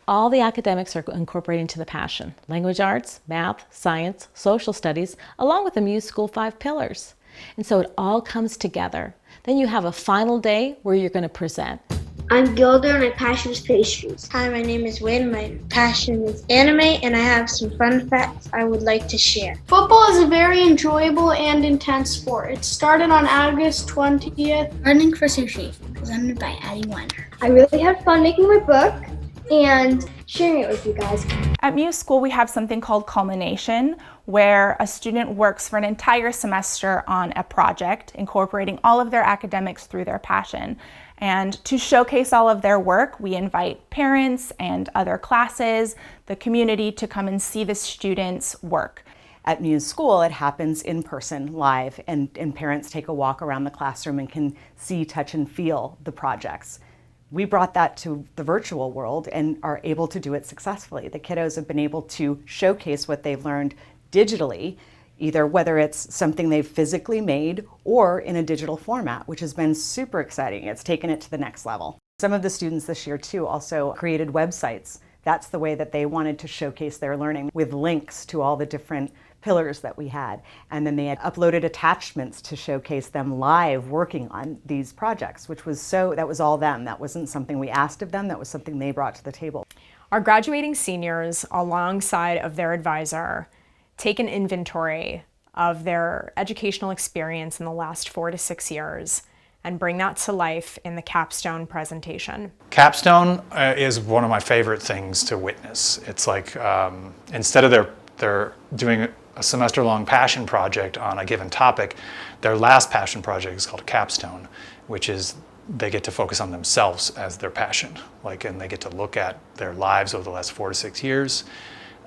All the academics are incorporated into the passion: language arts, math, science, social studies, along with the MUSE School 5 pillars. And so it all comes together. Then you have a final day where you're going to present. I'm Gilder and my passion is pastries. Hi, my name is Wayne. My passion is anime and I have some fun facts I would like to share. Football is a very enjoyable and intense sport. It started on August 20th. Running for sushi, presented by Addie Weiner. I really had fun making my book and sharing it with you guys. At MUSE School, we have something called culmination, where a student works for an entire semester on a project, incorporating all of their academics through their passion. And to showcase all of their work, we invite parents and other classes, the community, to come and see the students' work. At MUSE School, it happens in person, live, and parents take a walk around the classroom and can see, touch, and feel the projects. We brought that to the virtual world and are able to do it successfully. The kiddos have been able to showcase what they've learned digitally, either whether it's something they've physically made or in a digital format, which has been super exciting. It's taken it to the next level. Some of the students this year too also created websites. That's the way that they wanted to showcase their learning, with links to all the different pillars that we had. And then they had uploaded attachments to showcase them live working on these projects, which was that was all them. That wasn't something we asked of them, that was something they brought to the table. Our graduating seniors, alongside of their advisor, take an inventory of their educational experience in the last 4 to 6 years and bring that to life in the Capstone presentation. Capstone is one of my favorite things to witness. It's like instead of they're doing a semester-long passion project on a given topic, their last passion project is called a capstone, which is they get to focus on themselves as their passion. And they get to look at their lives over the last 4 to 6 years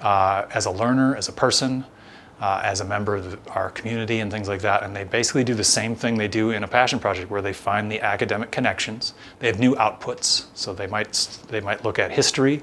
as a learner, as a person, as a member of our community and things like that. And they basically do the same thing they do in a passion project, where they find the academic connections. They have new outputs, so they might look at history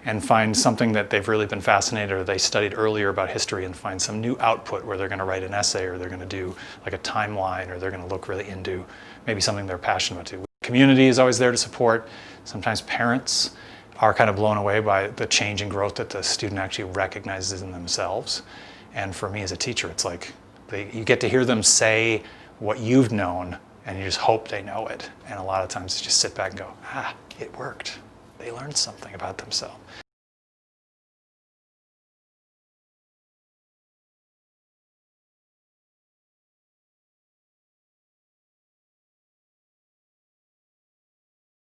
and find something that they've really been fascinated, or they studied earlier about history and find some new output where they're going to write an essay, or they're going to do like a timeline, or they're going to look really into maybe something they're passionate about. Community is always there to support. Sometimes parents are kind of blown away by the change and growth that the student actually recognizes in themselves. And for me as a teacher, it's like you get to hear them say what you've known, and you just hope they know it. And a lot of times you just sit back and go, it worked. They learned something about themselves.